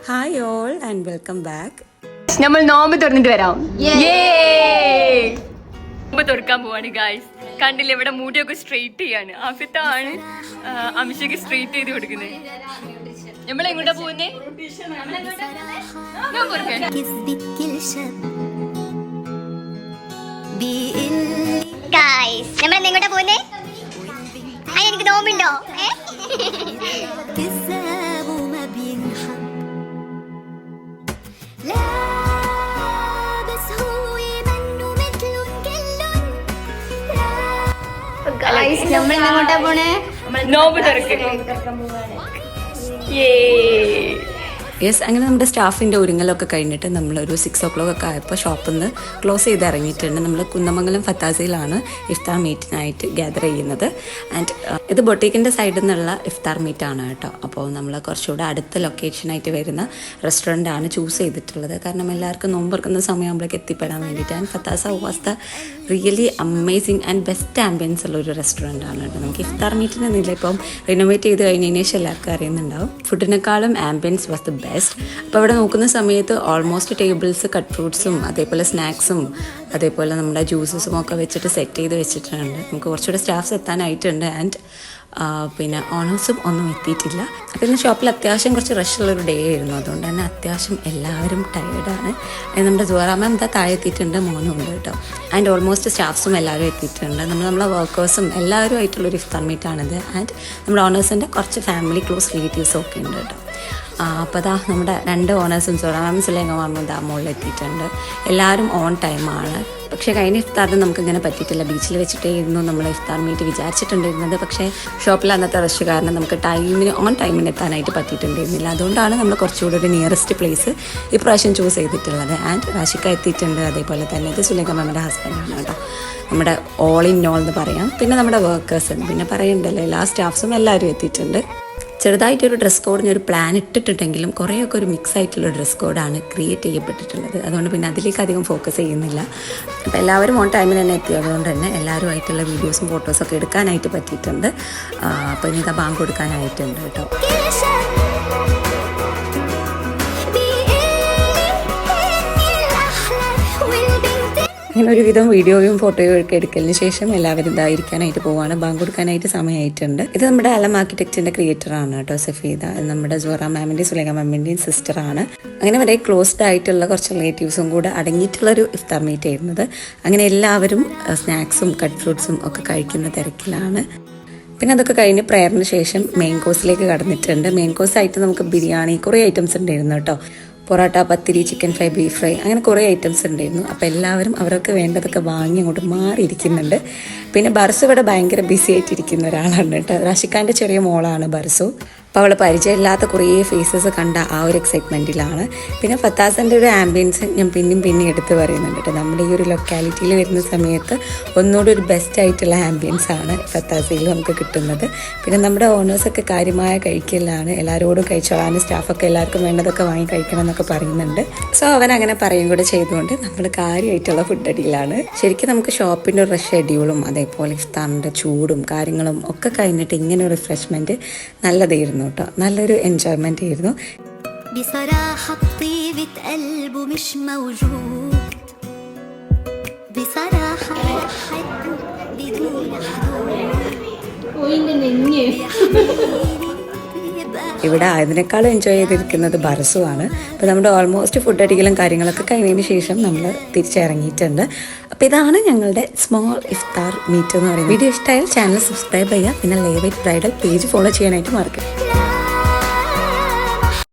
Hi all and welcome back. നമ്മൾ നോമ്പ് തുറന്നിട്ട് വരാം. നോമ്പ് തുറക്കാൻ പോവാണ് ഗായ്സ്. കണ്ടില്ല, ഇവിടെ മുടിയൊക്കെ സ്ട്രെയിറ്റ് ചെയ്യാണ്. ആഫിത്താണ് അമിഷയ്ക്ക് സ്ട്രെയിറ്റ് ചെയ്ത് കൊടുക്കുന്നത്. നമ്മൾ എങ്ങോട്ടാ പോകുന്നേ? എങ്ങോട്ടാ പോകുന്നേ? എനിക്ക് നോമ്പുണ്ടോ? നമ്മൾ എങ്ങോട്ടാ പോണേ? നോമ്പ് തുറക്കാൻ. യെസ്, അങ്ങനെ നമ്മുടെ സ്റ്റാഫിൻ്റെ ഒരുങ്ങലൊക്കെ കഴിഞ്ഞിട്ട് നമ്മളൊരു 6 o'clock ഒക്കെ ആയപ്പോൾ ഷോപ്പിൽ നിന്ന് ക്ലോസ് ചെയ്ത് ഇറങ്ങിയിട്ടുണ്ട്. നമ്മൾ കുന്നമംഗലം ഫത്താസയിലാണ് ഇഫ്താർ മീറ്റിനായിട്ട് ഗ്യാദർ ചെയ്യുന്നത്. ആൻഡ് ഇത് ബൊട്ടീക്കിൻ്റെ സൈഡിൽ നിന്നുള്ള ഇഫ്താർ മീറ്റാണ് കേട്ടോ. അപ്പോൾ നമ്മൾ കുറച്ചുകൂടെ അടുത്ത ലൊക്കേഷനായിട്ട് വരുന്ന റെസ്റ്റോറൻ്റാണ് ചൂസ് ചെയ്തിട്ടുള്ളത്. കാരണം എല്ലാവർക്കും നോമ്പെടുക്കുന്ന സമയമാകുമ്പോഴേക്ക് എത്തിപ്പെടാൻ വേണ്ടിയിട്ട്. And Fattasa was the really amazing and best ambience ഉള്ള ഒരു റെസ്റ്റോറൻ്റാണ് കേട്ടോ. നമുക്ക് ഇഫ്താർ മീറ്റിനെന്നില്ല, ഇപ്പം റിനോവേറ്റ് ചെയ്ത് കഴിഞ്ഞതിന് ശേഷം എല്ലാവർക്കും അറിയുന്നുണ്ടാവും. ഫുഡിനേക്കാളും ആംബിയൻസ് വാസ് ദ ബെസ്റ്റ്. അപ്പോൾ അവിടെ നോക്കുന്ന സമയത്ത് ഓൾമോസ്റ്റ് ടേബിൾസ് കട്ട് ഫ്രൂട്ട്സും അതേപോലെ സ്നാക്സും അതേപോലെ നമ്മുടെ ജ്യൂസസും ഒക്കെ വെച്ചിട്ട് സെറ്റ് ചെയ്ത് വെച്ചിട്ടുണ്ട്. നമുക്ക് കുറച്ചുകൂടെ സ്റ്റാഫ്സ് എത്താനായിട്ടുണ്ട്. ആൻഡ് പിന്നെ ഓണേഴ്സും ഒന്നും എത്തിയിട്ടില്ല. പിന്നെ ഷോപ്പിൽ അത്യാവശ്യം കുറച്ച് റഷുള്ളൊരു ഡേ ആയിരുന്നു. അതുകൊണ്ട് തന്നെ അത്യാവശ്യം എല്ലാവരും ടയേർഡാണ്. നമ്മുടെ ജോറാമ എന്താ താഴെ എത്തിയിട്ടുണ്ട്, മോനും ഉണ്ട് കേട്ടോ. ആൻഡ് ഓൾമോസ്റ്റ് സ്റ്റാഫ്സും എല്ലാവരും എത്തിയിട്ടുണ്ട്. നമ്മളെ വർക്കേഴ്സും എല്ലാവരും ആയിട്ടുള്ളൊരു ഇഫ്താർ മീറ്റാണിത്. ആൻഡ് നമ്മുടെ ഓണേഴ്സിൻ്റെ കുറച്ച് ഫാമിലി ക്ലോസ് റിലേറ്റീവ്സും ഒക്കെ ഉണ്ട് കേട്ടോ. അപ്പോൾ അതാ നമ്മുടെ 2 ഓണേഴ്സും സോറാമാമും സുലൈഖമാമും ഇതാ മുകളിൽ എത്തിയിട്ടുണ്ട്. എല്ലാവരും ഓൺ ടൈമാണ്. പക്ഷേ കഴിഞ്ഞ ഇഫ്താറിന് നമുക്കിങ്ങനെ പറ്റിയിട്ടില്ല. ബീച്ചിൽ വെച്ചിട്ടേ ഇരുന്നു നമ്മൾ ഇഫ്താർ മീറ്റ് വിചാരിച്ചിട്ടുണ്ടായിരുന്നത്. പക്ഷേ ഷോപ്പിൽ അന്നത്തെ റഷ് കാരണം നമുക്ക് ഓൺ ടൈമിന് എത്താനായിട്ട് പറ്റിയിട്ടുണ്ടായിരുന്നില്ല. അതുകൊണ്ടാണ് നമ്മൾ കുറച്ചുകൂടി ഒരു നിയറസ്റ്റ് പ്ലേസ് ഇപ്രാവശ്യം ചൂസ് ചെയ്തിട്ടുള്ളത്. ആൻഡ് റാഷിക്ക എത്തിയിട്ടുണ്ട്. അതേപോലെ തന്നെ ഇത് സുലൈഖമാമിൻ്റെ ഹസ്ബൻഡാണ് കേട്ടോ. നമ്മുടെ ഓൾ ഇൻ ഓൾ എന്ന് പറയാം. പിന്നെ നമ്മുടെ വർക്കേഴ്സ്, പിന്നെ പറയണ്ടല്ലോ, എല്ലാ സ്റ്റാഫ്സും എല്ലാവരും എത്തിയിട്ടുണ്ട്. ചെറുതായിട്ടൊരു ഡ്രസ് കോഡിനൊരു പ്ലാൻ ഇട്ടിട്ടുണ്ടെങ്കിലും കുറേയൊക്കെ ഒരു മിക്സ് ആയിട്ടുള്ള ഡ്രസ് കോഡാണ് ക്രിയേറ്റ് ചെയ്യപ്പെട്ടിട്ടുള്ളത്. അതുകൊണ്ട് പിന്നെ അതിലേക്ക് അധികം ഫോക്കസ് ചെയ്യുന്നില്ല. അപ്പോൾ എല്ലാവരും ഓൺ ടൈമിൽ തന്നെ എത്തിയതുകൊണ്ട് തന്നെ എല്ലാവരുമായിട്ടുള്ള വീഡിയോസും ഫോട്ടോസൊക്കെ എടുക്കാനായിട്ട് പറ്റിയിട്ടുണ്ട്. അപ്പോൾ ഇനി ഇതാ ബാങ്ക് കൊടുക്കാനായിട്ടുണ്ട് കേട്ടോ. അങ്ങനെ ഒരുവിധം വീഡിയോയും ഫോട്ടോയും ഒക്കെ എടുക്കലിന് ശേഷം എല്ലാവരും ഇതായിരിക്കാനായിട്ട് പോവാണ്. ബാങ്ക് കൊടുക്കാനായിട്ട് സമയമായിട്ടുണ്ട്. ഇത് നമ്മുടെ അലം ആർക്കിടെക്റ്റിൻ്റെ ക്രിയേറ്ററാണ് കേട്ടോ, സഫീദ. നമ്മുടെ സോറ മാമിൻ്റെയും സുലൈഖ മാമിൻ്റെയും സിസ്റ്ററാണ്. അങ്ങനെ വളരെ ക്ലോസ്ഡ് ആയിട്ടുള്ള കുറച്ച് റിലേറ്റീവ്സും കൂടെ അടങ്ങിയിട്ടുള്ളൊരു ഇഫ്താർ മീറ്റ് ആയിരുന്നത്. അങ്ങനെ എല്ലാവരും സ്നാക്സും കട്ട് ഫ്രൂട്ട്സും ഒക്കെ കഴിക്കുന്ന തിരക്കിലാണ്. പിന്നെ അതൊക്കെ കഴിഞ്ഞ് പ്രയറിന് ശേഷം മെയിൻ കോഴ്സിലേക്ക് കടന്നിട്ടുണ്ട്. മെയിൻ കോഴ്സായിട്ട് നമുക്ക് ബിരിയാണി കുറേ ഐറ്റംസ് ഉണ്ടായിരുന്നു കേട്ടോ. പൊറോട്ട, പത്തിരി, ചിക്കൻ ഫ്രൈ, ബീഫ് ഫ്രൈ, അങ്ങനെ കുറേ ഐറ്റംസ് ഉണ്ടായിരുന്നു. അപ്പോൾ എല്ലാവരും അവർക്ക് വേണ്ടതൊക്കെ വാങ്ങി അങ്ങോട്ട് മാറിയിരിക്കുന്നുണ്ട്. പിന്നെ ബർസു ഇവിടെ ഭയങ്കര ബിസി ആയിട്ടിരിക്കുന്ന ഒരാളാണ് കേട്ടോ. റാഷിക്കാൻ്റെ ചെറിയ മോളാണ് ബർസു. അപ്പോൾ അവൾ പരിചയമില്ലാത്ത കുറേ ഫേസസ് കണ്ട ആ ഒരു എക്സൈറ്റ്മെൻറ്റിലാണ്. പിന്നെ ഫത്താസിൻ്റെ ഒരു ആംബിയൻസ് ഞാൻ പിന്നെ എടുത്ത് പറയുന്നുണ്ട് കേട്ടോ. നമ്മുടെ ഈ ഒരു ലൊക്കാലിറ്റിയിൽ വരുന്ന സമയത്ത് ഒന്നുകൂടി ഒരു ബെസ്റ്റ് ആയിട്ടുള്ള ആംബിയൻസ് ആണ് ഫത്താസയിൽ നമുക്ക് കിട്ടുന്നത്. പിന്നെ നമ്മുടെ ഓണേഴ്സൊക്കെ കാര്യമായ കഴിക്കലാണ്. എല്ലാവരോടും കഴിച്ചോളാനും സ്റ്റാഫൊക്കെ എല്ലാവർക്കും വേണ്ടതൊക്കെ വാങ്ങി കഴിക്കണം എന്നൊക്കെ പറയുന്നുണ്ട്. സോ അവൻ അങ്ങനെ പറയും കൂടെ ചെയ്തുകൊണ്ട് നമ്മൾ കാര്യമായിട്ടുള്ള ഫുഡ് അടിയിലാണ്. ശരിക്കും നമുക്ക് ഷോപ്പിൻ്റെ ഒരു ഷെഡ്യൂളും അതേപോലെ ഇഫ്താറിൻ്റെ ചൂടും കാര്യങ്ങളും ഒക്കെ കഴിഞ്ഞിട്ട് ഇങ്ങനെ ഒരു റിഫ്രഷ്മെൻറ്റ് നല്ലതായിരുന്നു കേട്ടോ. നല്ലൊരു എൻജോയ്മെന്റ് ആയിരുന്നു. ഇവിടെ അതിനേക്കാളും എൻജോയ് ചെയ്തിരിക്കുന്നത് ബർസു ആണ്. അപ്പോൾ നമ്മുടെ ഓൾമോസ്റ്റ് ഫുഡ് അടിക്കലും കാര്യങ്ങളൊക്കെ കഴിഞ്ഞതിന് ശേഷം നമ്മൾ തിരിച്ചിറങ്ങിയിട്ടുണ്ട്. അപ്പോൾ ഇതാണ് ഞങ്ങളുടെ സ്മോൾ ഇഫ്താർ മീറ്റ് എന്ന് പറയുന്നത്. വീഡിയോ ഇഷ്ടമായാൽ ചാനൽ സബ്സ്ക്രൈബ് ചെയ്യുക. പിന്നെ ലേവൈറ്റ് ബ്രൈഡൽ പേജ് ഫോളോ ചെയ്യാനായിട്ട് മറക്കരുത്.